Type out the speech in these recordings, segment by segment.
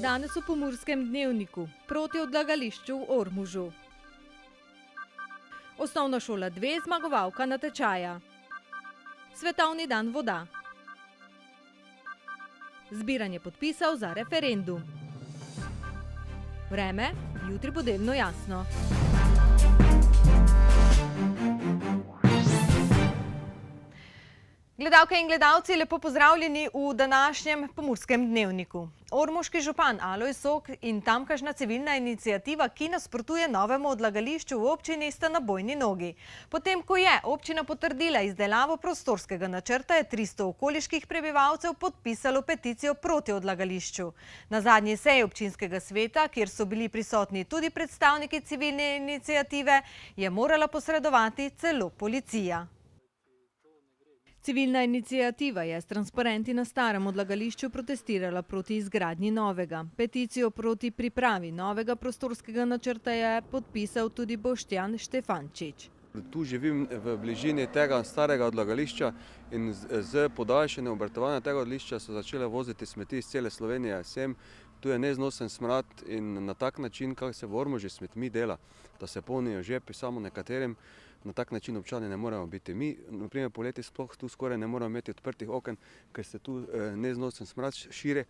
Danes v Pomurskem dnevniku proti odlagališču v Ormožu. Osnovna šola 2 zmagovalka natečaja. Svetovni dan voda. Zbiranje podpisov za referendum. Vreme, jutri bo delno jasno. Gledalke in gledalci, lepo pozdravljeni v današnjem Pomurskem dnevniku. Ormoški župan Alojz Sok in tamkajšnja civilna iniciativa, ki nasprotuje novemu odlagališču v občini, sta na bojni nogi. Potem, ko je občina potrdila izdelavo prostorskega načrta, je 300 okoliških prebivalcev podpisalo peticijo proti odlagališču. Na zadnji seji občinskega sveta, kjer so bili prisotni tudi predstavniki civilne iniciative, je morala posredovati celo policija. Civilna iniciativa je s transparenti na starem odlagališču protestirala proti izgradnji novega. Peticijo proti pripravi novega prostorskega načrta je podpisal tudi Boštjan Štefančič. Tu živim v bližini tega starega odlagališča in z podaljšanjem obratovanja tega odlagališča so začele voziti smeti iz cele Slovenije sem. Tu je neznosen smrad in na tak način, kako se v Ormožu smetmi dela, da se polnijo žepi samo nekaterim, na tak način občani ne moremo biti. Mi, na primer, poleti sploh tu skoraj ne moramo imeti odprtih oken, ker se tu neznosen smrad širi,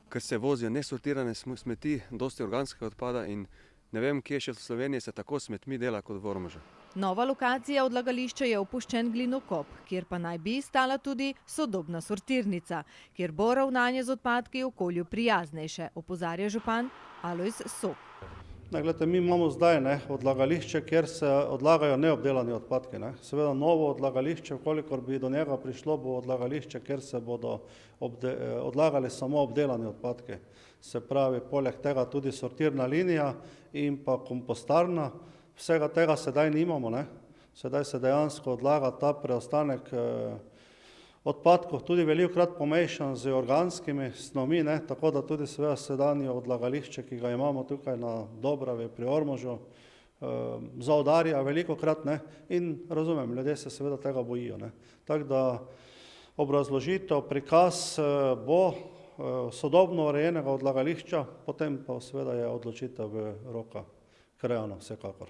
ker se vozijo nesortirane smeti, dosti organskega odpada in ne vem, kje še v Sloveniji se tako smetmi dela kot v Ormožu. Nova lokacija odlagališča je opuščen glinokop, kjer pa naj bi stala tudi sodobna sortirnica, kjer bo ravnanje z odpadki okolju prijaznejše, opozarja župan Alojz Sok. Glede, mi imamo zdaj odlagališče, kjer se odlagajo neobdelani odpadki. Seveda novo odlagališče, kolikor bi do njega prišlo, bo odlagališče, kjer se bodo odlagali samo obdelani odpadki. Se pravi, poleg tega tudi sortirna linija in pa kompostarna. Vsega tega sedaj nimamo. Sedaj se dejansko odlaga ta preostanek odpadkov, tudi velikokrat pomešan z organskimi snovmi, tako da tudi seveda sedanje odlagališče, ki ga imamo tukaj na Dobravi pri Ormožu, zaudarja velikokrat in razumem, ljudje se seveda tega bojijo. Tako da obrazložitev, prikaz bo sodobno urejenega odlagališča, potem pa seveda je odločitev v rokah krajanov vsekakor.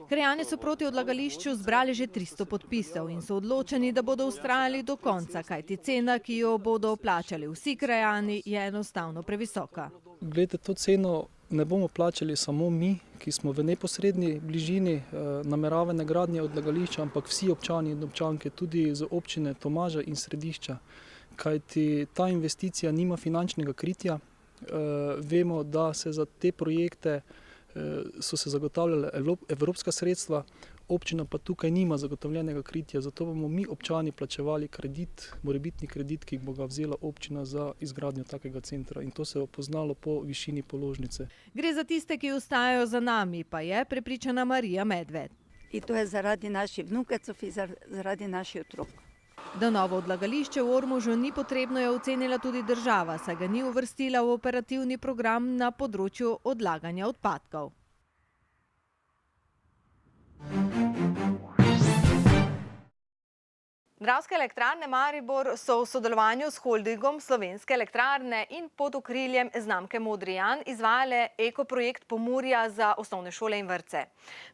Krajani so proti odlagališču zbrali že 300 podpisov in so odločeni, da bodo vztrajali do konca, kajti cena, ki jo bodo plačali vsi krajani, je enostavno previsoka. Glede, to ceno ne bomo plačali samo mi, ki smo v neposredni bližini nameravane gradnje odlagališča, ampak vsi občani in občanke, tudi z občine Tomaža in Središča, kajti ta investicija nima finančnega kritja. Vemo, da se za te projekte so se zagotavljale evropska sredstva, občina pa tukaj nima zagotovljenega kritja, zato bomo mi občani plačevali kredit, morebitni kredit, ki bo ga vzela občina za izgradnjo takega centra in to se je poznalo po višini položnice. Gre za tiste, ki ostajajo za nami, pa je prepričana Marija Medved. In to je zaradi naših vnukecev in zaradi naših otrok. Da novo odlagališče v Ormožu ni potrebno, je ocenila tudi država, saj ga ni uvrstila v operativni program na področju odlaganja odpadkov. Dravske elektrarne Maribor so v sodelovanju s holdingom Slovenske elektrarne in pod okriljem znamke Modri Jan izvajale ekoprojekt Pomurja za osnovne šole in vrtce.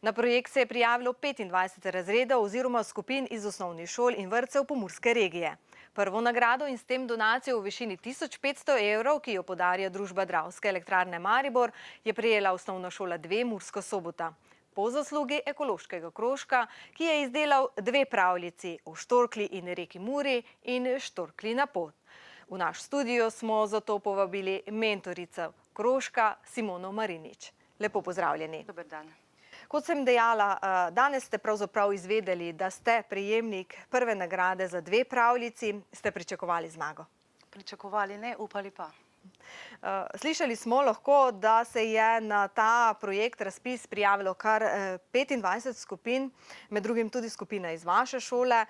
Na projekt se je prijavilo 25 razredov oziroma skupin iz osnovnih šol in vrtcev pomurske regije. Prvo nagrado in s tem donacijo v višini 1500 evrov, ki jo podarja družba Dravske elektrarne Maribor, je prejela osnovna šola 2 Murska Sobota. Po zaslugi ekološkega krožka, ki je izdelal 2 pravljici o štorklji in reki Muri in štorklji na pot. V naš studio smo zato povabili mentorico krožka Simono Marinič. Lepo pozdravljeni. Dober dan. Kot sem dejala, danes ste pravzaprav izvedeli, da ste prejemnik prve nagrade za 2 pravljici. Ste pričakovali zmago? Pričakovali ne, upali pa. Slišali smo lahko, da se je na ta projekt razpis prijavilo kar 25 skupin, med drugim tudi skupina iz vaše šole.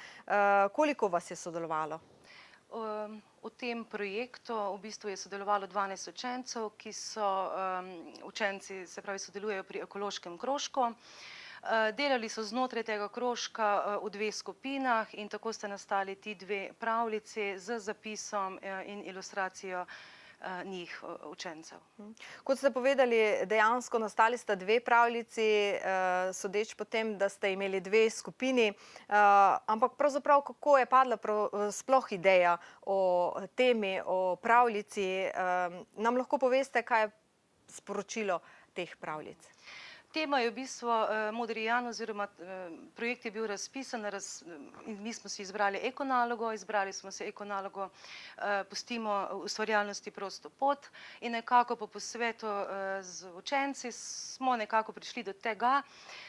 Koliko vas je sodelovalo? V tem projektu v bistvu je sodelovalo 12 učencev, ki so učenci, se pravi, sodelujejo pri ekološkem krožku. Delali so znotraj tega krožka v dveh skupinah in tako sta nastali ti dve pravljici z zapisom in ilustracijo njih učencev. Kot ste povedali, dejansko nastali sta dve pravljici, sodeč po tem, da ste imeli dve skupini, ampak pravzaprav kako je padla sploh ideja o temi, o pravljici, nam lahko poveste, kaj je sporočilo teh pravljic? Tema je v bistvu Modri Jan oziroma projekt je bil razpisan in mi smo si izbrali ekonalogo, izbrali smo se ekonalogo Pustimo ustvarjalnosti prosto pot in nekako po posvetu z učenci smo nekako prišli do tega,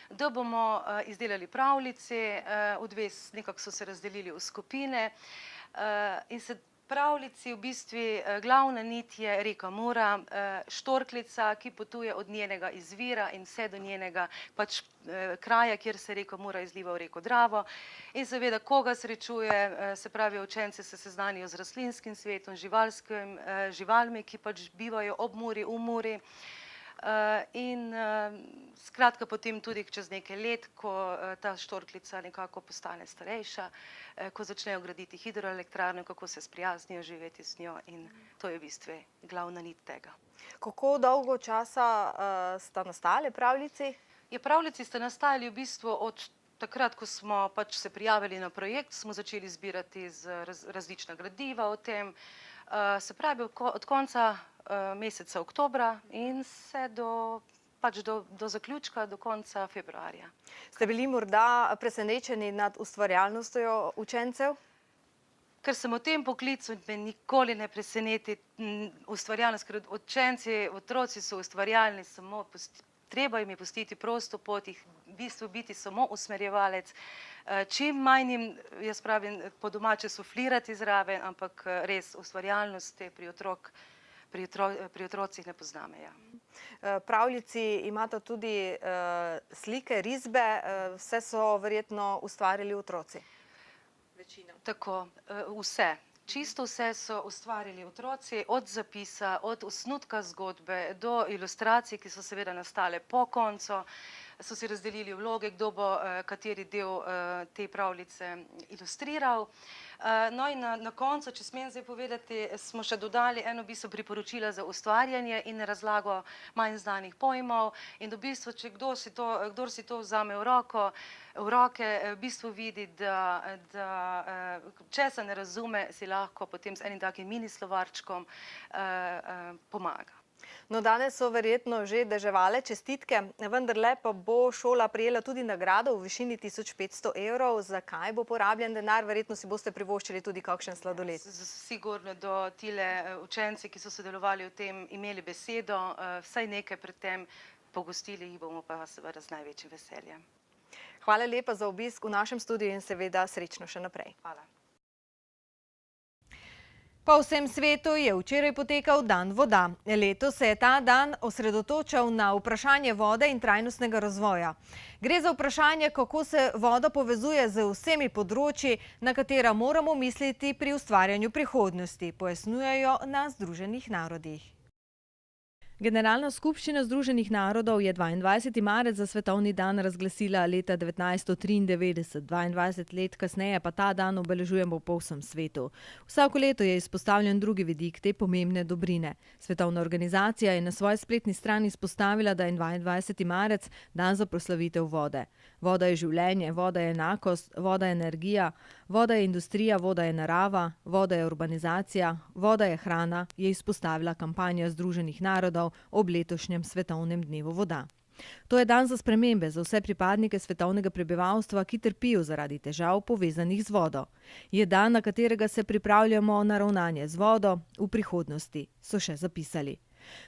da bomo izdelali pravljice, nekako so se razdelili v skupine in se pravljici v bistvu glavna nit je reka Mura, štorkljica, ki potuje od njenega izvira in vse do njenega kraja, kjer se reka Mura izliva v reko Dravo. In seveda, koga srečuje, se pravi, učenci se seznanijo z rastlinskim svetom, živalmi, ki bivajo ob Muri, v Muri. In skratka potem tudi čez nekaj let, ko ta štorkljica nekako postane starejša, ko začnejo graditi hidroelektrarne, kako se sprijaznijo živeti z njo in to je v bistvu glavna nit tega. Kako dolgo časa sta nastale pravljici? Pravljici sta nastajali v bistvu od takrat, ko smo se prijavili na projekt, smo začeli zbirati različna gradiva o tem, se pravi od konca meseca oktobra in vse do zaključka, do konca februarja. Ste bili morda presenečeni nad ustvarjalnostjo učencev? Ker sem v tem poklicu, me nikoli ne preseneti ustvarjalnost, ker učenci, otroci so ustvarjalni, samo treba jim je pustiti prosto pot, jih v bistvu biti samo usmerjevalec, čim manj jim, jaz pravim, po domače suflirati zraven, ampak res ustvarjalnosti pri otrocih ne pozname. Pravljici imata tudi slike, risbe, vse so verjetno ustvarili otroci. Večina. Tako, vse. Čisto vse so ustvarili otroci, od zapisa, od osnutka zgodbe do ilustracij, ki so seveda nastale po koncu, so si razdelili vloge, kdo bo kateri del te pravljice ilustriral. No in na koncu, če smem zdaj povedati, smo še dodali eno priporočila za ustvarjanje in razlago manj znanih pojmov in v bistvu, če kdor si to vzame v roke, v bistvu vidi, da česa ne razume, si lahko potem z enim takim mini slovarčkom pomaga. No, danes so verjetno že deževale čestitke, vendarle pa bo šola prejela tudi nagrado v višini 1500 evrov. Zakaj bo porabljen denar? Verjetno si boste privoščili tudi kakšen sladoled. Sigurno do tile učenci, ki so sodelovali v tem, imeli besedo, vsaj nekaj pred tem, pogostili jih bomo pa seveda z največjim veseljem. Hvala lepa za obisk v našem studiu in seveda srečno še naprej. Hvala. Po vsem svetu je včeraj potekal Dan voda. Letos se je ta dan osredotočal na vprašanje vode in trajnostnega razvoja. Gre za vprašanje, kako se voda povezuje z vsemi področji, na katera moramo misliti pri ustvarjanju prihodnosti, pojasnjujejo na Združenih narodih. Generalna skupščina Združenih narodov je 22. marec za svetovni dan razglasila leta 1993, 22 let kasneje pa ta dan obeležujemo po vsem svetu. Vsako leto je izpostavljen drugi vidik te pomembne dobrine. Svetovna organizacija je na svoji spletni strani izpostavila, da je 22. marec dan za proslavitev vode. Voda je življenje, voda je enakost, voda je energija, voda je industrija, voda je narava, voda je urbanizacija, voda je hrana, je izpostavila kampanja Združenih narodov ob letošnjem svetovnem dnevu voda. To je dan za spremembe za vse pripadnike svetovnega prebivalstva, ki trpijo zaradi težav povezanih z vodo. Je dan, na katerega se pripravljamo na ravnanje z vodo v prihodnosti, so še zapisali.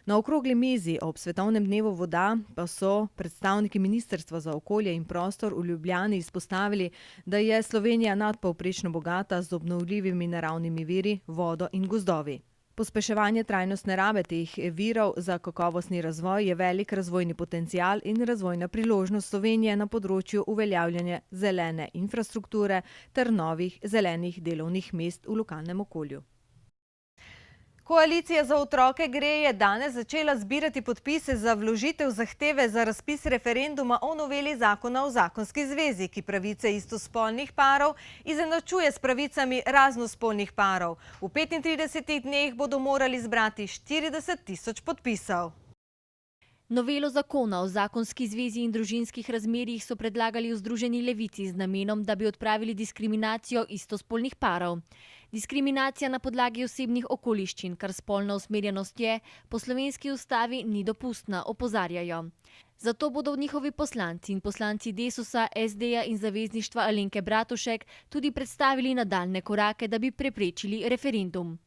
Na okrogli mizi ob svetovnem dnevu voda pa so predstavniki Ministrstva za okolje in prostor v Ljubljani izpostavili, da je Slovenija nadpovprečno bogata z obnovljivimi naravnimi viri, vodo in gozdovi. Pospeševanje trajnostne rabe teh virov za kakovostni razvoj je velik razvojni potencial in razvojna priložnost Slovenije na področju uveljavljanja zelene infrastrukture ter novih zelenih delovnih mest v lokalnem okolju. Koalicija za otroke gre je danes začela zbirati podpise za vložitev zahteve za razpis referenduma o noveli zakona o zakonski zvezi, ki pravice istospolnih parov izenačuje s pravicami raznospolnih parov. V 35 dneh bodo morali zbrati 40 tisoč podpisov. Novelo zakona o zakonski zvezi in družinskih razmerjih so predlagali v Združeni levici z namenom, da bi odpravili diskriminacijo istospolnih parov. Diskriminacija na podlagi osebnih okoliščin, kar spolna usmerjenost je, po slovenski ustavi ni dopustna, opozarjajo. Zato bodo njihovi poslanci in poslanci Desusa, SD-ja in Zavezništva Alenke Bratušek tudi predstavili nadaljnje korake, da bi preprečili referendum.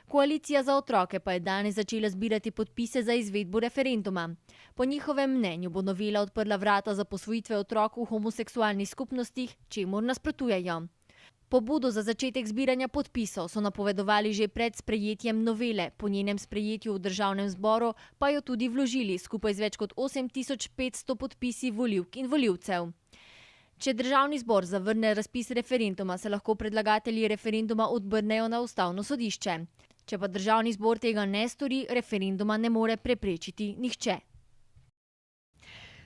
Koalicija za otroke pa je danes začela zbirati podpise za izvedbo referenduma. Po njihovem mnenju bo novela odprla vrata za posvojitve otrok v homoseksualnih skupnostih, čemur nasprotujejo. Pobudo za začetek zbiranja podpisov so napovedovali že pred sprejetjem novele, po njenem sprejetju v državnem zboru pa jo tudi vložili skupaj z več kot 8500 podpisi volivk in volivcev. Če državni zbor zavrne razpis referenduma, se lahko predlagatelji referenduma obrnejo na ustavno sodišče. Če pa državni zbor tega ne stori, referenduma ne more preprečiti nihče.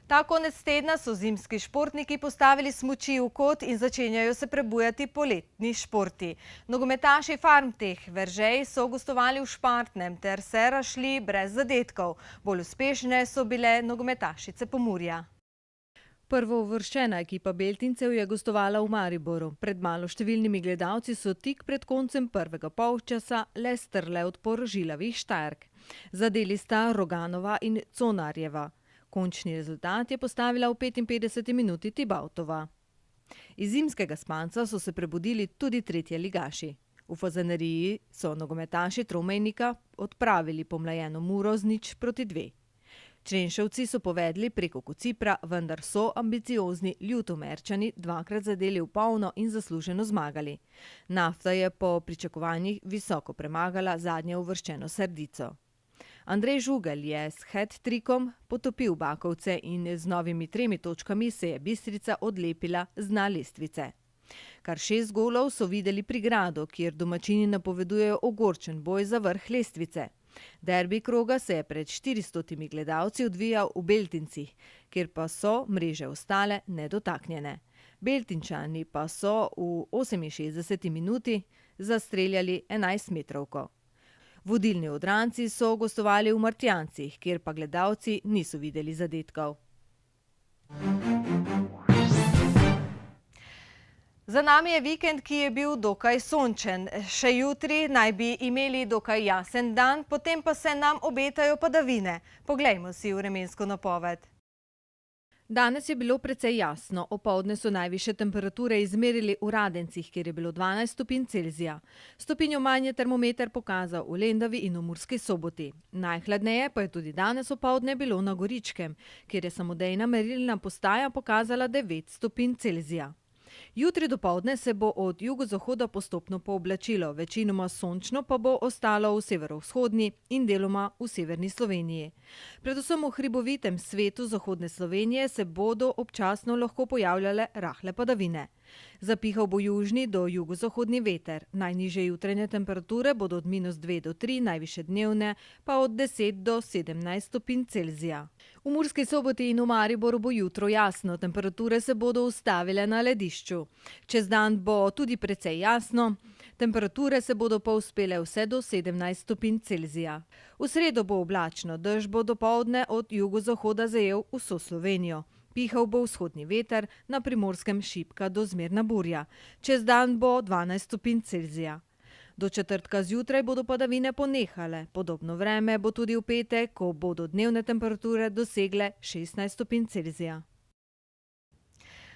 Ta konec tedna so zimski športniki postavili smuči v kot in začenjajo se prebujati poletni športi. Nogometaši Farmteh Veržej so gostovali v Šmartnem ter se razšli brez zadetkov. Bolj uspešne so bile nogometašice Pomurja. Prvouvrščena ekipa Beltincev je gostovala v Mariboru. Pred maloštevilnimi gledalci so tik pred koncem prvega polčasa le strle odpor žilavih Štajerk. Zadeli sta Roganova in Conarjeva. Končni rezultat je postavila v 55 minuti Tibautova. Iz zimskega spanca so se prebudili tudi tretje ligaši. V Fazaneriji so nogometaši Tromejnika odpravili pomlajeno Muro z 0:2. Črenšovci so povedli preko Kocipra, vendar so ambiciozni Ljutomerčani dvakrat zadeli v polno in zasluženo zmagali. Nafta je po pričakovanjih visoko premagala zadnje uvrščeno Srdico. Andrej Žugelj je s hat-trikom potopil Bakovce in z novimi 3 točkami se je Bistrica odlepila z dna lestvice. Kar 6 golov so videli pri Gradu, kjer domačini napovedujejo ogorčen boj za vrh lestvice. Derbi kroga se je pred 400 gledalci odvijal v Beltincih, kjer pa so mreže ostale nedotaknjene. Beltinčani pa so v 68 minuti zastreljali 11-metrovko. Vodilni odranci so gostovali v Martjancih, kjer pa gledalci niso videli zadetkov. Za nami je vikend, ki je bil dokaj sončen. Še jutri naj bi imeli dokaj jasen dan, potem pa se nam obetajo padavine. Poglejmo si vremensko napoved. Danes je bilo precej jasno. Opoldne so najvišje temperature izmerili v Radencih, kjer je bilo 12 stopinj Celzija. Stopinjo manj je termometer pokazal v Lendavi in v Murski Soboti. Najhladneje pa je tudi danes opoldne bilo na Goričkem, kjer je samodejna merilna postaja pokazala 9 stopinj Celzija. Jutri dopoldne se bo od jugozahoda postopno pooblačilo, večinoma sončno pa bo ostalo v severovzhodni in deloma v severni Sloveniji. Predvsem v hribovitem svetu zahodne Slovenije se bodo občasno lahko pojavljale rahle padavine. Zapihal bo južni do jugozahodni veter. Najnižje jutranje temperature bodo od -2 do 3, najvišje dnevne pa od 10 do 17 stopinj Celzija. V Murski Soboti in v Mariboru bo jutro jasno, temperature se bodo ustavile na ledišču. Čez dan bo tudi precej jasno, temperature se bodo povzpele vse do 17 stopinj Celzija. V sredo bo oblačno, dež bo dopoldne od jugozahoda zajel vso Slovenijo. Pihal bo vzhodni veter, na Primorskem šibka do zmerna burja. Čez dan bo 12 stopinj Celzija. Do četrtka zjutraj bodo padavine ponehale. Podobno vreme bo tudi v petek, ko bodo dnevne temperature dosegle 16 stopinj Celzija.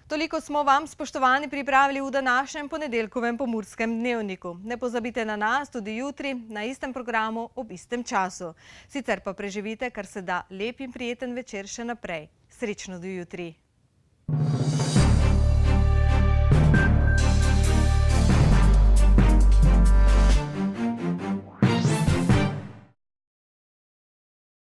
Toliko smo vam, spoštovani, pripravili v današnjem ponedeljkovem Pomurskem dnevniku. Ne pozabite na nas tudi jutri na istem programu ob istem času. Sicer pa preživite kar se da lep in prijeten večer še naprej. Srečno do jutri.